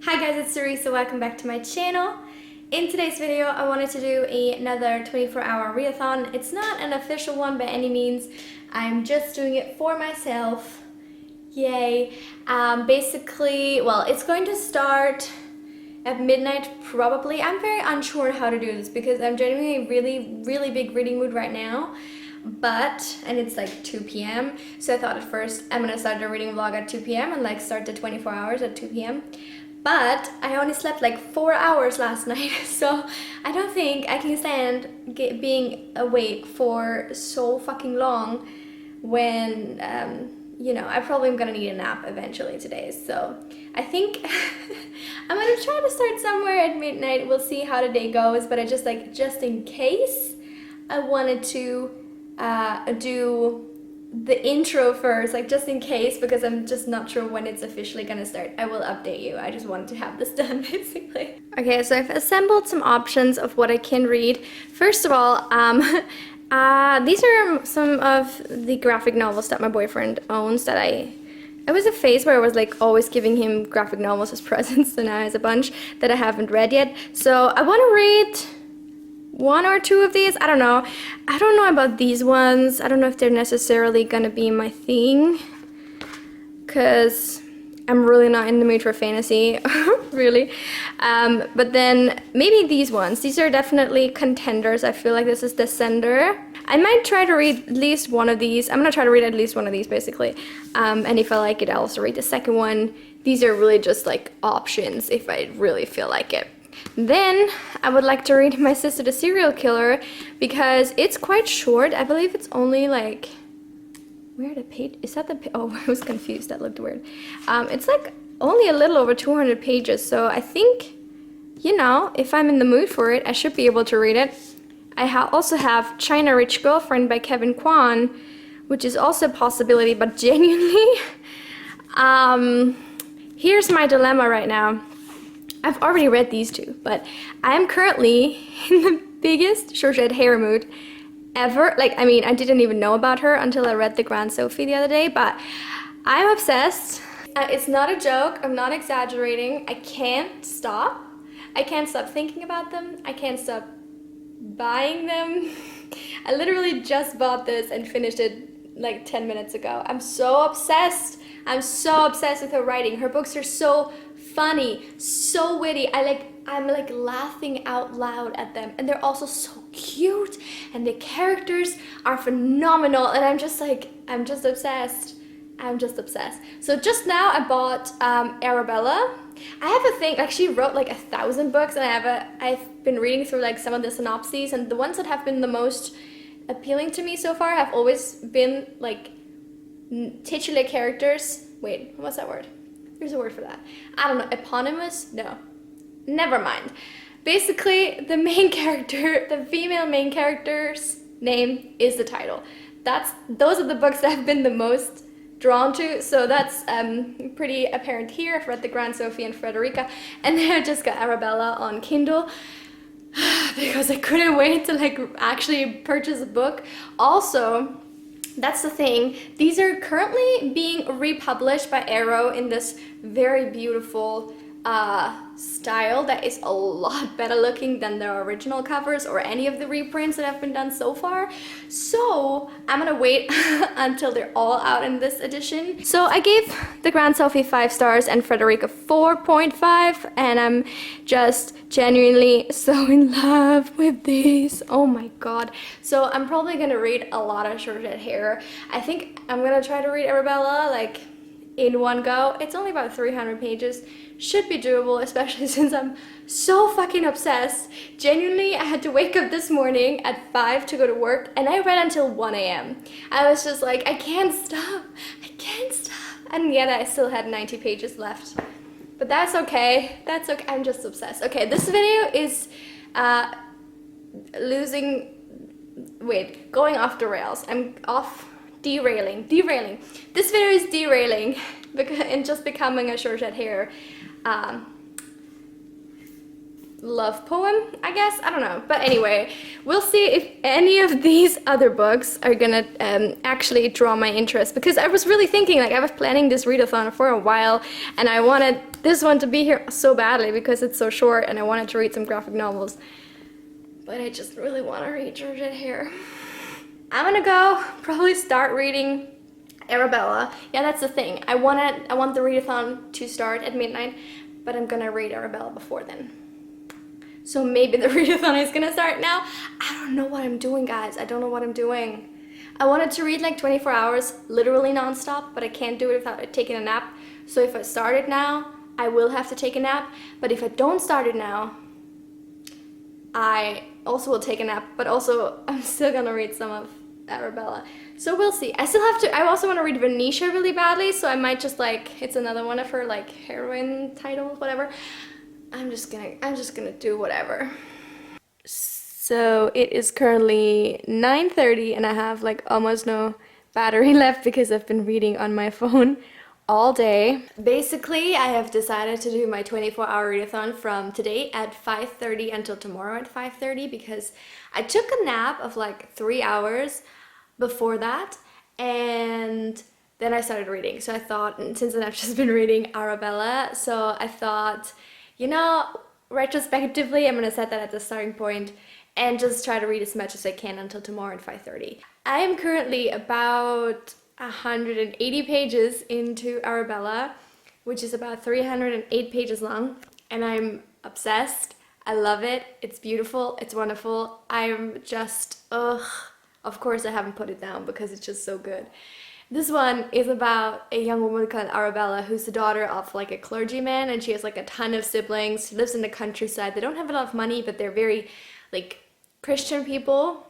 Hi guys, it's Teresa. Welcome back to my channel. In today's video, I wanted to do another 24-hour readathon. It's not an official one by any means. I'm just doing it for myself. Yay. Basically, well, it's going to start at midnight probably. I'm very unsure how to do this because I'm genuinely in a really big reading mood right now. And it's like 2 p.m. So I thought at first I'm gonna start the reading vlog at 2 p.m. and like start the 24 hours at 2 p.m. But I only slept like 4 hours last night, so I don't think I can stand being awake for so fucking long when, you know, I probably am gonna need a nap eventually today. So I think I'm gonna try to start somewhere at midnight. We'll see how the day goes, but I just in case, I wanted to do the intro first, like just in case, because I'm just not sure when it's officially gonna start. I will update you. I just wanted to have this done basically. Okay, so I've assembled some options of what I can read. First of all, these are some of the graphic novels that my boyfriend owns that it was a phase where I was like always giving him graphic novels as presents, and now he has a bunch that I haven't read yet. So I want to read one or two of these. I don't know about these ones. I don't know if they're necessarily gonna be my thing, because I'm really not in the mood for fantasy, really. But then maybe these ones. These are definitely contenders. I feel like this is Descender. I might try to read at least one of these. I'm gonna try to read at least one of these basically. And if I like it, I'll also read the second one. These are really just like options if I really feel like it. Then I would like to read My Sister the Serial Killer because it's quite short. I believe it's only like, where the page, is that the page? Oh, I was confused, that looked weird. It's like only a little over 200 pages, so I think, you know, if I'm in the mood for it, I should be able to read it. I also have China Rich Girlfriend by Kevin Kwan, which is also a possibility, but genuinely, here's my dilemma right now. I've already read these two, but I'm currently in the biggest Georgette Hare mood ever. Like, I mean, I didn't even know about her until I read The Grand Sophie the other day, but I'm obsessed. It's not a joke, I'm not exaggerating. I can't stop. I can't stop thinking about them. I can't stop buying them. I literally just bought this and finished it like 10 minutes ago. I'm so obsessed. I'm so obsessed with her writing. Her books are so funny, so witty. I'm like laughing out loud at them, and they're also so cute, and the characters are phenomenal, and I'm just obsessed. I'm just obsessed. So just now I bought Arabella. I have a thing, like, she wrote like 1,000 books, and I've been reading through like some of the synopses, and the ones that have been the most appealing to me so far have always been like titular characters. Wait, what's that word? There's a word for that. I don't know, eponymous? No, never mind. Basically, the main character, the female main character's name is the title. Those are the books that I've been the most drawn to, so that's pretty apparent here. I've read The Grand Sophie and Frederica, and then I just got Arabella on Kindle because I couldn't wait to like actually purchase a book. Also, that's the thing, these are currently being republished by Arrow in this very beautiful style that is a lot better looking than their original covers or any of the reprints that have been done so far. So I'm gonna wait until they're all out in this edition. So I gave The Grand Sophie 5 stars and Frederica 4.5, and I'm just genuinely so in love with these. Oh my god. So I'm probably gonna read a lot of Georgette Hare. I think I'm gonna try to read Arabella like in one go. It's only about 300 pages. Should be doable, especially since I'm so fucking obsessed. Genuinely, I had to wake up this morning at 5 to go to work, and I read until 1 a.m. I was just like, I can't stop. I can't stop. And yet I still had 90 pages left. But that's okay. That's okay. I'm just obsessed. Okay, this video is going off the rails. I'm derailing. This video is derailing and just becoming a Georgette Hare love poem, I guess. I don't know. But anyway, we'll see if any of these other books are gonna actually draw my interest, because I was really thinking, like, I was planning this readathon for a while, and I wanted this one to be here so badly because it's so short and I wanted to read some graphic novels. But I just really want to read Georgette Hare. I'm gonna go probably start reading Arabella. Yeah, that's the thing. I want the readathon to start at midnight, but I'm gonna read Arabella before then. So maybe the readathon is gonna start now. I don't know what I'm doing, guys. I don't know what I'm doing. I wanted to read like 24 hours, literally non-stop, but I can't do it without taking a nap. So if I start it now, I will have to take a nap. But if I don't start it now, I also will take a nap. But also, I'm still gonna read some of Arabella. So we'll see. I still have to, I also want to read Venetia really badly, so I might just like, it's another one of her like heroine titles, whatever. I'm just gonna do whatever. So it is currently 9:30 and I have like almost no battery left because I've been reading on my phone all day. Basically, I have decided to do my 24-hour readathon from today at 5:30 until tomorrow at 5:30 because I took a nap of like 3 hours before that and then I started reading. So I thought, and since then I've just been reading Arabella, so I thought, you know, retrospectively I'm gonna set that at the starting point and just try to read as much as I can until tomorrow at 5:30. I am currently about 180 pages into Arabella, which is about 308 pages long, and I'm obsessed. I love it. It's beautiful. It's wonderful. I'm just, ugh. Of course I haven't put it down because it's just so good. This one is about a young woman called Arabella who's the daughter of like a clergyman, and she has like a ton of siblings. She lives in the countryside. They don't have a lot of money, but they're very like Christian people,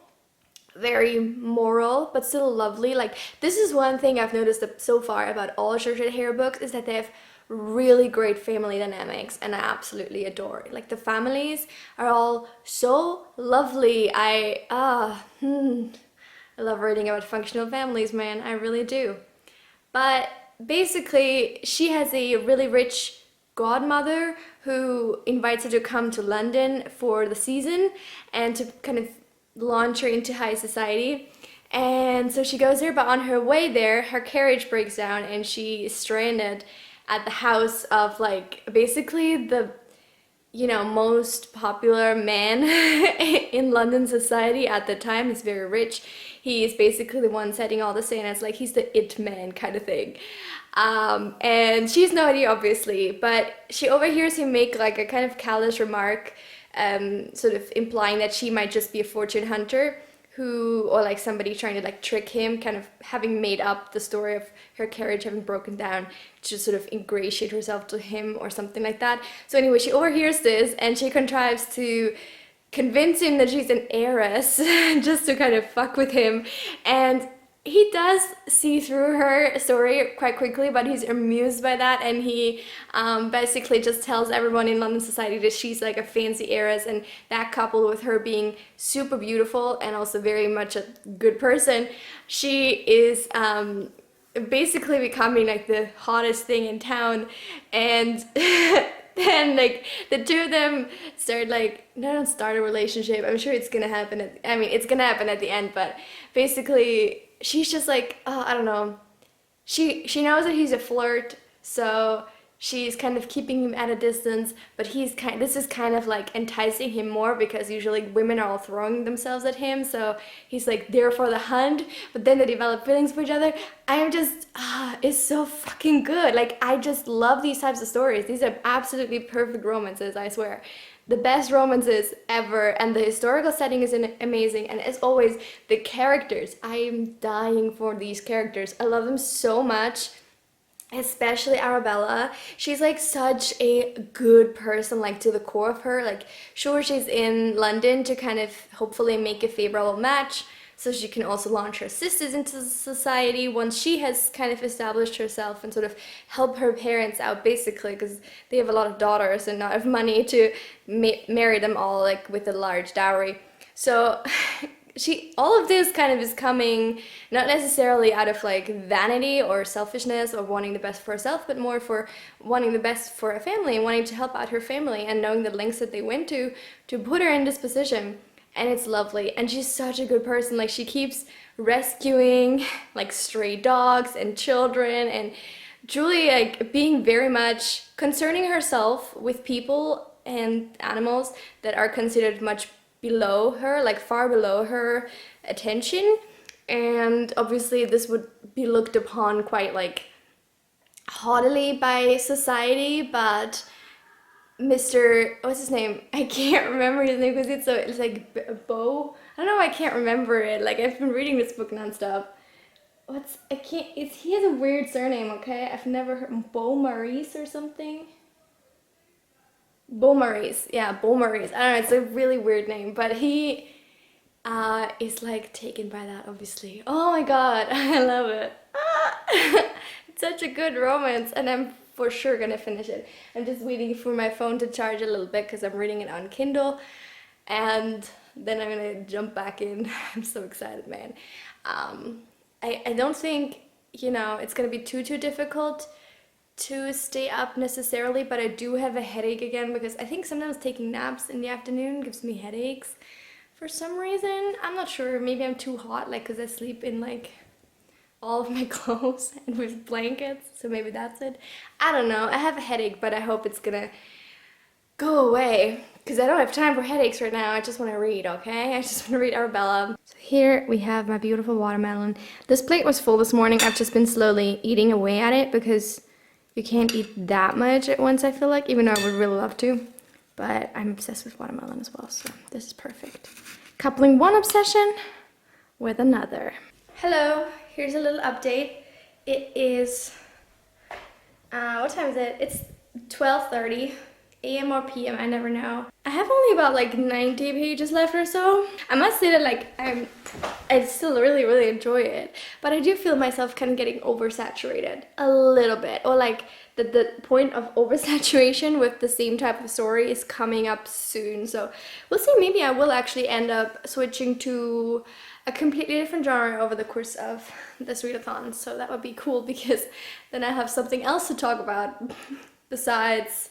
very moral, but still lovely. Like, this is one thing I've noticed so far about all Georgette Hare books, is that they have really great family dynamics, and I absolutely adore it. Like, the families are all so lovely. I love reading about functional families, man. I really do. But basically, she has a really rich godmother who invites her to come to London for the season and to kind of launch her into high society. And so she goes there, but on her way there, her carriage breaks down and she is stranded at the house of like basically the, you know, most popular man in London society at the time. He's very rich. He is basically the one setting all the standards, like he's the it man kind of thing. And she has no idea, obviously, but she overhears him make like a kind of callous remark, sort of implying that she might just be a fortune hunter who, or like somebody trying to like trick him, kind of having made up the story of her carriage having broken down to sort of ingratiate herself to him or something like that. So anyway, she overhears this and she contrives to convince him that she's an heiress just to kind of fuck with him. And he does see through her story quite quickly, but he's amused by that, and he basically just tells everyone in London society that she's like a fancy heiress, and that coupled with her being super beautiful and also very much a good person, she is basically becoming like the hottest thing in town. And then like the two of them start like, no, don't start a relationship. I'm sure it's gonna happen it's gonna happen at the end, but basically she's just like, oh, I don't know. She knows that he's a flirt, so she's kind of keeping him at a distance, but this is kind of like enticing him more because usually women are all throwing themselves at him, so he's like there for the hunt, but then they develop feelings for each other. I'm just, it's so fucking good. Like, I just love these types of stories. These are absolutely perfect romances, I swear. The best romances ever, and the historical setting is amazing, and as always, the characters. I am dying for these characters. I love them so much, especially Arabella. She's like such a good person, like to the core of her. Like, sure, she's in London to kind of hopefully make a favorable match, so she can also launch her sisters into society once she has kind of established herself and sort of help her parents out, basically, because they have a lot of daughters and not enough money to marry them all like with a large dowry. So all of this kind of is coming not necessarily out of like vanity or selfishness or wanting the best for herself, but more for wanting the best for her family and wanting to help out her family and knowing the lengths that they went to put her in this position. And it's lovely, and she's such a good person. Like, she keeps rescuing like stray dogs and children and Julie like being very much concerning herself with people and animals that are considered much below her, like far below her attention. And obviously this would be looked upon quite like haughtily by society, but Mr. What's his name? I can't remember his name because it's like Bo. I don't know why I can't remember it. Like I've been reading this book nonstop. I can't, he has a weird surname, okay? I've never heard, Beau Maurice or something? Beau Maurice, yeah, Beau Maurice. I don't know, it's a really weird name, but he is like taken by that, obviously. Oh my god, I love it. It's such a good romance, and I'm for sure gonna finish it. I'm just waiting for my phone to charge a little bit because I'm reading it on Kindle, and then I'm gonna jump back in. I'm so excited, man. I don't think, you know, it's gonna be too difficult to stay up necessarily, but I do have a headache again because I think sometimes taking naps in the afternoon gives me headaches for some reason. I'm not sure, maybe I'm too hot, like because I sleep in like all of my clothes and with blankets, so maybe that's it. I don't know, I have a headache, but I hope it's gonna go away because I don't have time for headaches right now. I just want to read, okay? I just want to read Arabella. So here we have my beautiful watermelon. This plate was full this morning. I've just been slowly eating away at it because you can't eat that much at once, I feel like, even though I would really love to. But I'm obsessed with watermelon as well, so this is perfect. Coupling one obsession with another. Hello, here's a little update. It is, what time is it? It's 12:30. AM or PM, I never know. I have only about like 90 pages left or so. I must say that like I still really enjoy it, but I do feel myself kind of getting oversaturated a little bit, or like the point of oversaturation with the same type of story is coming up soon. So we'll see, maybe I will actually end up switching to a completely different genre over the course of this readathon. So that would be cool because then I have something else to talk about besides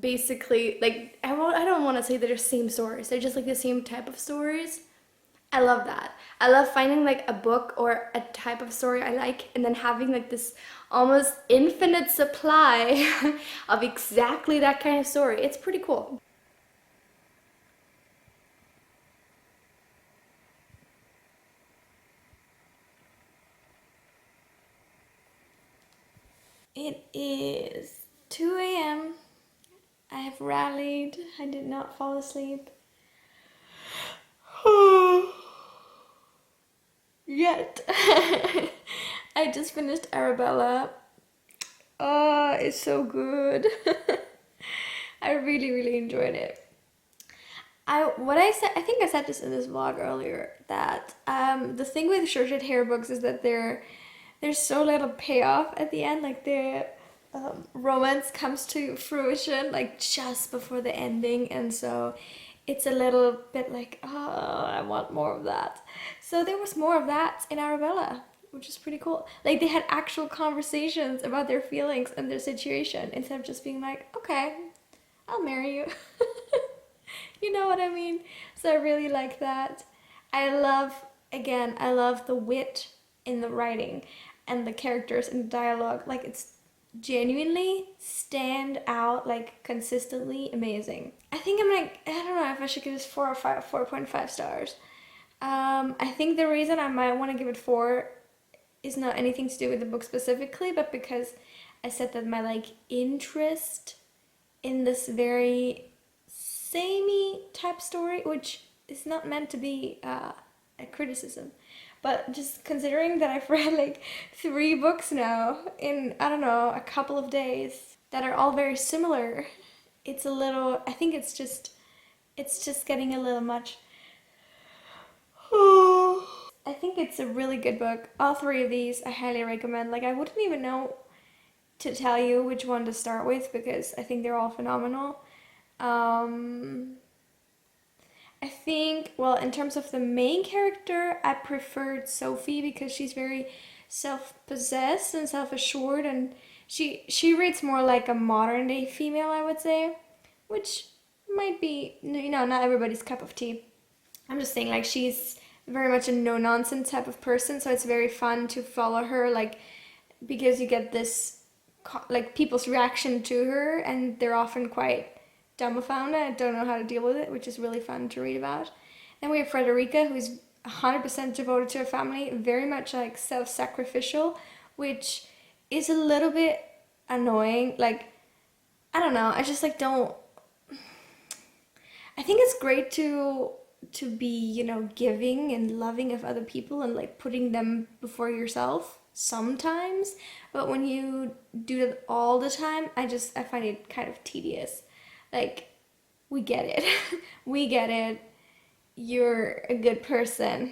basically, like, I don't want to say they're the same stories, they're just like the same type of stories. I love that. I love finding like a book or a type of story I like and then having like this almost infinite supply of exactly that kind of story. It's pretty cool. It is 2 a.m. I have rallied. I did not fall asleep. Yet. I just finished Arabella. Oh, it's so good. I really enjoyed it. I think I said this in this vlog earlier, that the thing with short hair books is that there's so little payoff at the end, like the romance comes to fruition like just before the ending, and so it's a little bit like, oh, I want more of that. So there was more of that in Arabella, which is pretty cool. Like they had actual conversations about their feelings and their situation instead of just being like, okay, I'll marry you. You know what I mean? So I really like that. I love the wit in the writing and the characters and the dialogue. Like it's genuinely stand out, like consistently amazing. I think I'm like, I don't know if I should give this 4 or 5, 4.5 stars. I think the reason I might want to give it 4 is not anything to do with the book specifically, but because I said that my like interest in this very samey type story, which is not meant to be a criticism, but just considering that I've read like 3 books now in, I don't know, a couple of days that are all very similar, it's a little, I think it's just getting a little much. I think it's a really good book. All 3 of these I highly recommend. Like I wouldn't even know to tell you which one to start with because I think they're all phenomenal. I think, well, in terms of the main character, I preferred Sophie because she's very self-possessed and self-assured, and she reads more like a modern day female, I would say, which might be, you know, not everybody's cup of tea. I'm just saying, like, she's very much a no-nonsense type of person, so it's very fun to follow her, like, because you get this like people's reaction to her, and they're often quite dumbfounded and don't know how to deal with it, which is really fun to read about. Then we have Frederica, who's 100% devoted to her family, very much like self-sacrificial, which is a little bit annoying. Like, I don't know, I just like don't, I think it's great to be, you know, giving and loving of other people and like putting them before yourself sometimes, but when you do it all the time, I find it kind of tedious. Like, we get it. We get it. You're a good person.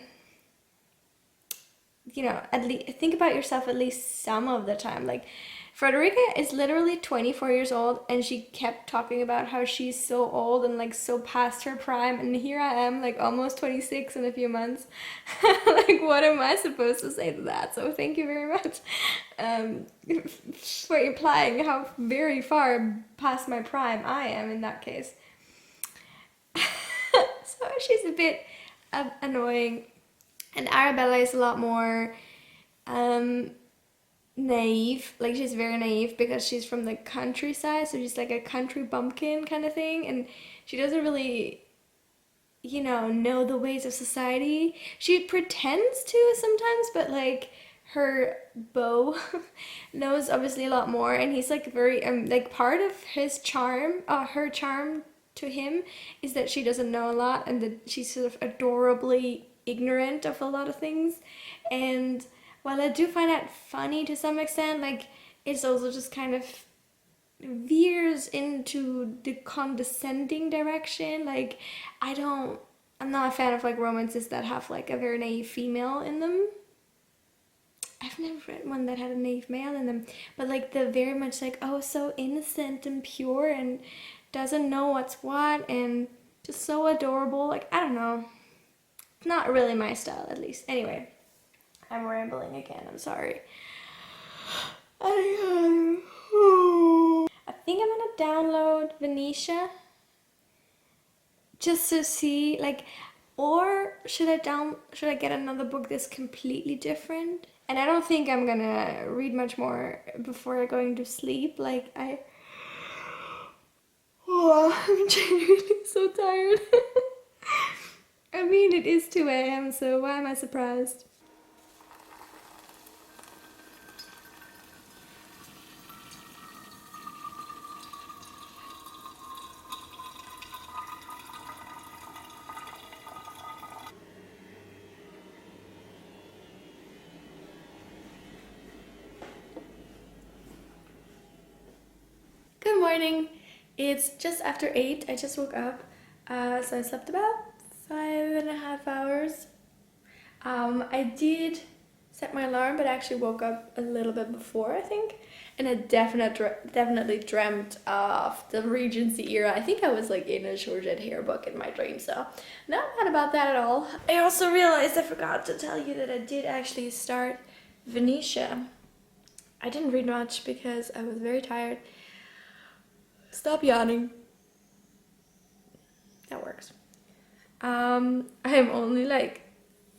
You know, at least think about yourself at least some of the time. Like, Frederica is literally 24 years old, and she kept talking about how she's so old and like so past her prime, and here I am like almost 26 in a few months. Like, what am I supposed to say to that? So thank you very much for implying how very far past my prime I am in that case. So she's a bit annoying, and Arabella is a lot more naive. Like, she's very naive because she's from the countryside, so she's like a country bumpkin kind of thing, and she doesn't really, you know the ways of society. She pretends to sometimes, but like her beau knows obviously a lot more, and he's like very like part of his charm, her charm to him is that she doesn't know a lot, and that she's sort of adorably ignorant of a lot of things. And while I do find that funny to some extent, like, it's also just kind of veers into the condescending direction. Like, I'm not a fan of like romances that have like a very naive female in them. I've never read one that had a naive male in them, but like the very much like, oh, so innocent and pure and doesn't know what's what and just so adorable. Like, I don't know. It's not really my style, at least. Anyway, I'm rambling again. I'm sorry. I think I'm gonna download Venetia just to see, like, or should I get another book that's completely different? And I don't think I'm gonna read much more before going to sleep. Like, I'm genuinely so tired. I mean, it is 2 a.m., so why am I surprised? Good morning. It's just after 8. I just woke up. So I slept about 5.5 hours. I did set my alarm, but I actually woke up a little bit before, I think. And I definitely dreamt of the Regency era. I think I was like in a Georgette hair book in my dream, so not bad about that at all. I also realized I forgot to tell you that I did actually start Venetia. I didn't read much because I was very tired. Stop yawning. That works. I'm only like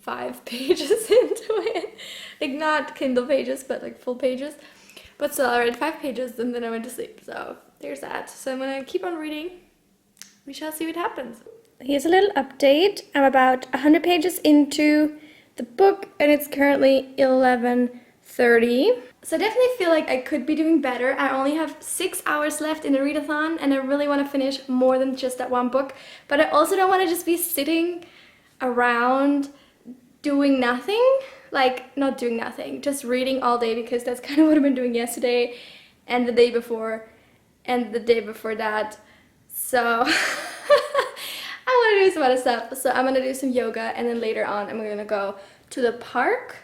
5 pages into it. Like, not Kindle pages, but like full pages. But still, I read 5 pages and then I went to sleep. So there's that. So I'm gonna keep on reading. We shall see what happens. Here's a little update. I'm about 100 pages into the book and it's currently 11:30. So I definitely feel like I could be doing better. I only have 6 hours left in the readathon and I really want to finish more than just that one book. But I also don't want to just be sitting around doing nothing. Like, not doing nothing, just reading all day, because that's kind of what I've been doing yesterday and the day before and the day before that. So I want to do some other stuff. So I'm going to do some yoga and then later on I'm going to go to the park.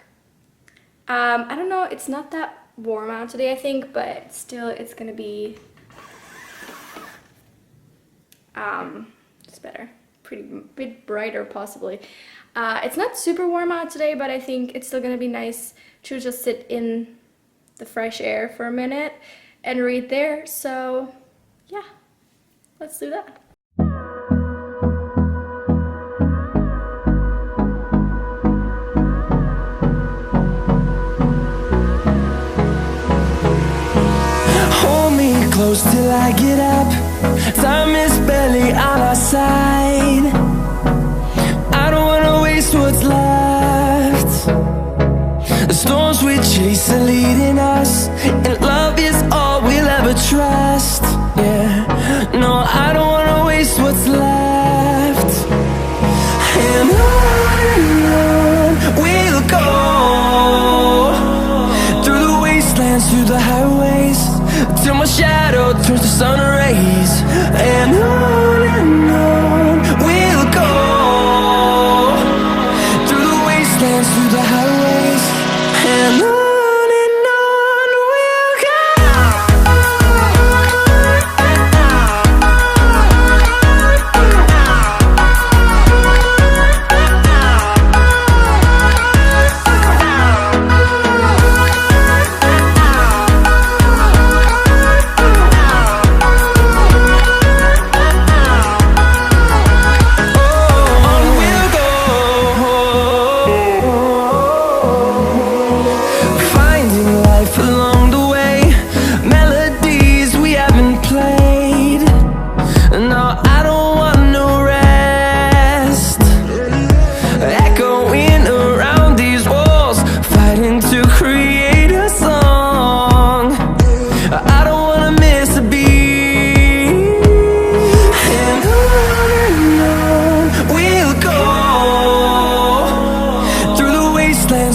I don't know, it's not that warm out today, I think, but still it's gonna be it's better, pretty bit brighter possibly. It's not super warm out today, but I think it's still gonna be nice to just sit in the fresh air for a minute and read there. So yeah, let's do that. close till I get up. Time is barely on our side. I don't wanna waste what's left. The storms we chase are leading us, and love is all we'll ever trust. Yeah, no, I don't wanna waste what's left. And on we'll go, through the wastelands, through the highways, till my shadow turns to sun rays. And on we'll go, through the wastelands, through the highways, and on we'll go.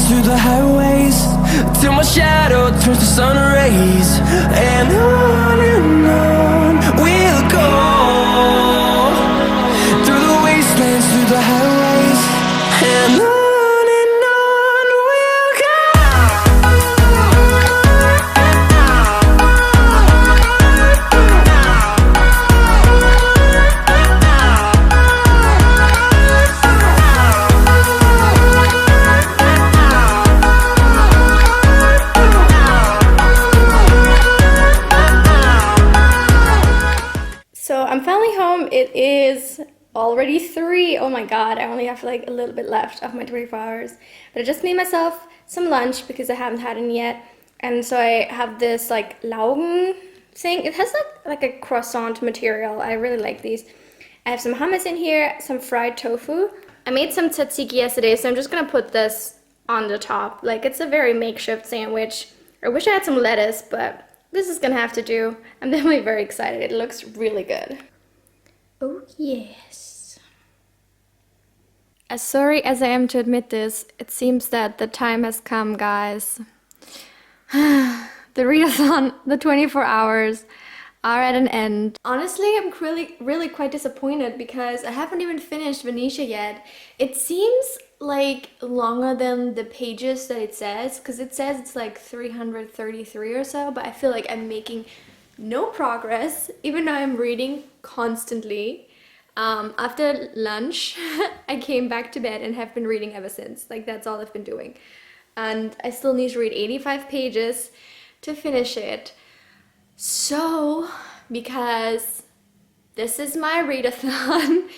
Through the highways, till my shadow turns to sun rays. And on we'll go, through the wastelands, through the highways, and on we'll go. So I'm finally home. It is already 3. Oh my god, I only have like a little bit left of my 24 hours. But I just made myself some lunch because I haven't had any yet. And so I have this like Laugen thing. It has like a croissant material. I really like these. I have some hummus in here, some fried tofu. I made some tzatziki yesterday, so I'm just gonna put this on the top. Like, it's a very makeshift sandwich. I wish I had some lettuce, but this is gonna have to do. I'm definitely very excited. It looks really good. Oh yes. As sorry as I am to admit this, it seems that the time has come, guys. The readathon, the 24 hours are at an end. Honestly, I'm really quite disappointed because I haven't even finished Venetia yet. It seems like longer than the pages that it says, because it says it's like 333 or so, but I feel like I'm making no progress, even though I'm reading constantly. After lunch, I came back to bed and have been reading ever since. Like, that's all I've been doing. And I still need to read 85 pages to finish it. So, because this is my readathon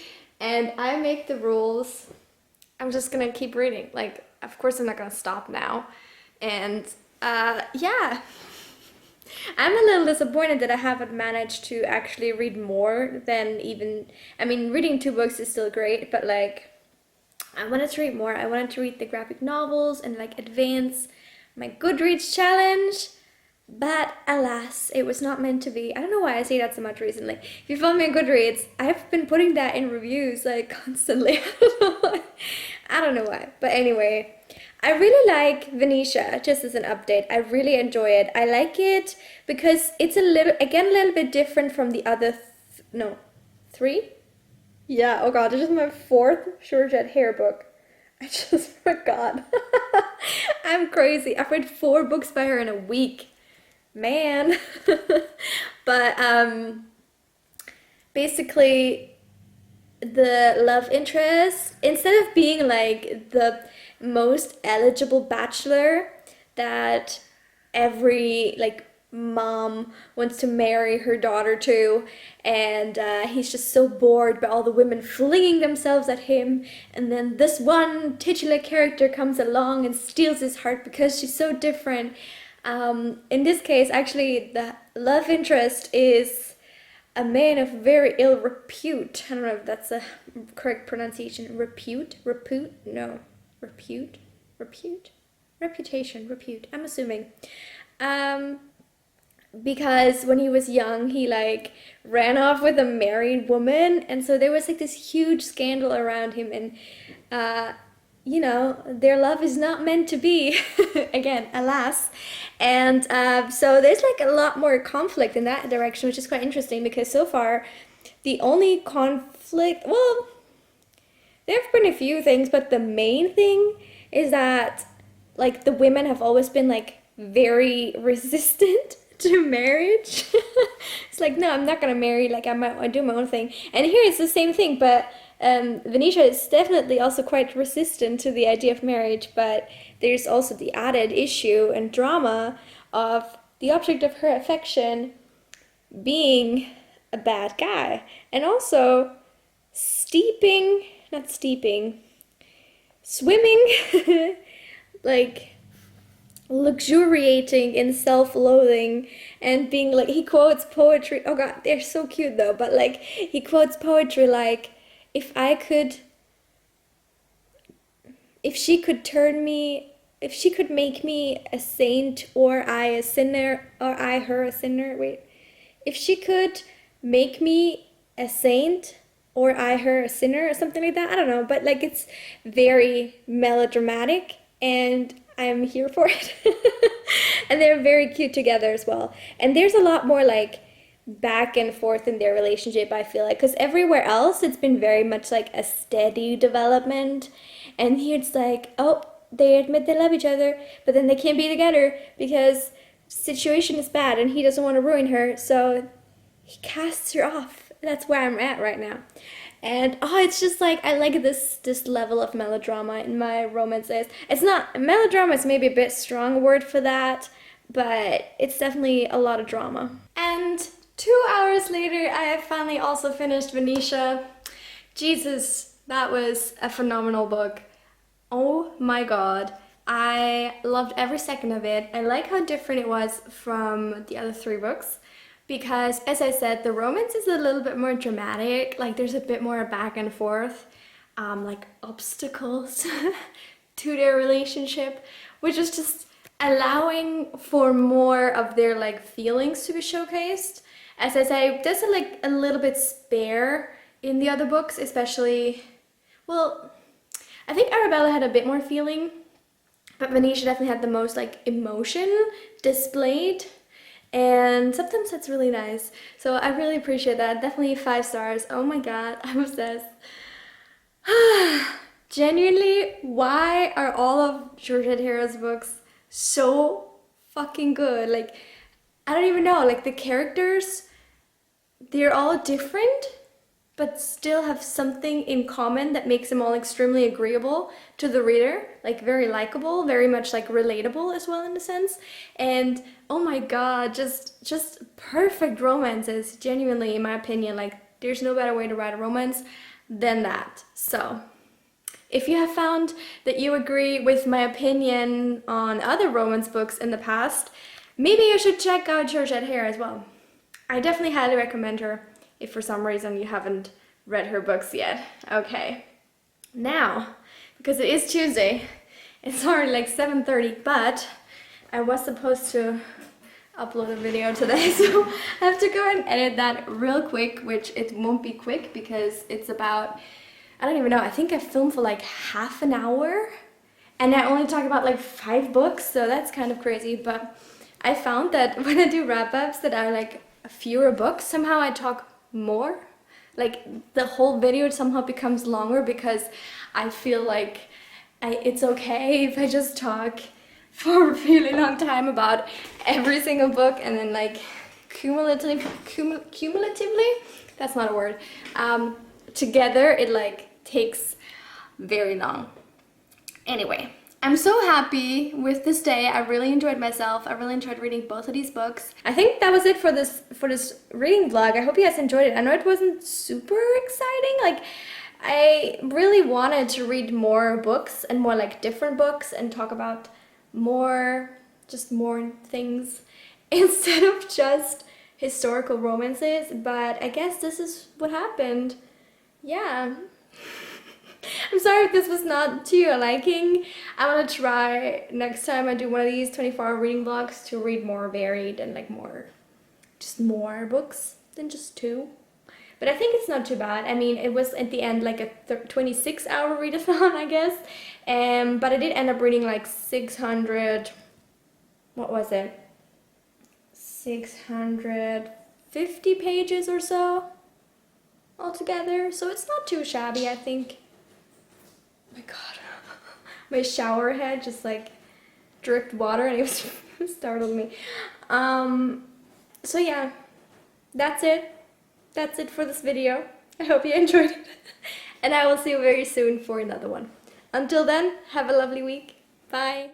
and I make the rules, I'm just gonna keep reading. Like, of course I'm not gonna stop now. And yeah, I'm a little disappointed that I haven't managed to actually read more than even, I mean, reading 2 books is still great, but like, I wanted to read more. I wanted to read the graphic novels and like advance my Goodreads challenge. But alas, it was not meant to be. I don't know why I say that so much recently. If you follow me on Goodreads, I've been putting that in reviews like constantly. I don't know why. But anyway, I really like Venetia, just as an update. I really enjoy it. I like it because it's a little bit different from the other, 3? Yeah, oh god, this is my 4th Georgette Hare book. I just forgot. I'm crazy. I've read 4 books by her in a week. Man. But basically the love interest, instead of being like the most eligible bachelor that every like mom wants to marry her daughter to, and he's just so bored by all the women flinging themselves at him, and then this one titular character comes along and steals his heart because she's so different. In this case, actually, the love interest is a man of very ill repute. I don't know if that's a correct pronunciation. Repute? Repute? No. Repute? Repute? Reputation. Repute. I'm assuming. Um, because when he was young, he like ran off with a married woman, and so there was like this huge scandal around him, and uh, their love is not meant to be, again, alas. And so there's like a lot more conflict in that direction, which is quite interesting because so far the only conflict, well, there have been a few things, but the main thing is that like the women have always been like very resistant to marriage. It's like, no, I'm not gonna marry, like I do my own thing. And here it's the same thing, but Venetia is definitely also quite resistant to the idea of marriage, but there's also the added issue and drama of the object of her affection being a bad guy, and also swimming, like luxuriating in self-loathing and being like, he quotes poetry, oh god, they're so cute though, but like he quotes poetry like, if I could, if she could turn me, if she could make me a saint or I a sinner, or I her a sinner, wait, if she could make me a saint or I her a sinner or something like that, I don't know, but like it's very melodramatic and I'm here for it. And they're very cute together as well. And there's a lot more like back and forth in their relationship, I feel like, because everywhere else it's been very much like a steady development, and here it's like, oh, they admit they love each other, but then they can't be together because situation is bad and he doesn't want to ruin her, so he casts her off. That's where I'm at right now. And it's just like, I like this level of melodrama in my romances. It's not, melodrama is maybe a bit strong word for that, but it's definitely a lot of drama. And 2 hours later, I have finally also finished Venetia. Jesus, that was a phenomenal book. Oh my god. I loved every second of it. I like how different it was from the other 3 books. Because, as I said, the romance is a little bit more dramatic, like there's a bit more back and forth, like obstacles to their relationship, which is just allowing for more of their like feelings to be showcased. As I say, there's like a little bit spare in the other books, especially, well, I think Arabella had a bit more feeling, but Venetia definitely had the most like emotion displayed. And sometimes that's really nice, so I really appreciate that. Definitely 5 stars. Oh my god, I'm obsessed. Genuinely, why are all of Georgette Heron's books so fucking good? Like, I don't even know, like the characters, they're all different but still have something in common that makes them all extremely agreeable to the reader, like very likable, very much like relatable as well in a sense. And oh my god, just perfect romances, genuinely, in my opinion. Like there's no better way to write a romance than that. So if you have found that you agree with my opinion on other romance books in the past, maybe you should check out Georgette Heron as well. I definitely highly recommend her if for some reason you haven't read her books yet. Okay, now, because it is Tuesday, it's already like 7:30, but I was supposed to upload a video today, so I have to go and edit that real quick, which it won't be quick because it's about, I don't even know, I think I filmed for like half an hour and I only talk about like 5 books, so that's kind of crazy. But I found that when I do wrap-ups that are like fewer books, somehow I talk more. Like the whole video somehow becomes longer because I feel like it's okay if I just talk for a really long time about every single book, and then like cumulatively, that's not a word, together it like takes very long. Anyway, I'm so happy with this day. I really enjoyed myself. I really enjoyed reading both of these books. I think that was it for this reading vlog. I hope you guys enjoyed it. I know it wasn't super exciting. Like, I really wanted to read more books and more like different books and talk about more just more things instead of just historical romances, but I guess this is what happened. Yeah. I'm sorry if this was not to your liking. I want to try next time I do one of these 24-hour reading vlogs to read more varied and like more books than just 2. But I think it's not too bad. I mean, it was at the end like a 26-hour readathon, I guess. But I did end up reading like 600, what was it? 650 pages or so altogether. So it's not too shabby, I think. Oh my god. My shower head just like dripped water and it was startled me. So yeah, that's it. That's it for this video. I hope you enjoyed it. And I will see you very soon for another one. Until then, have a lovely week. Bye.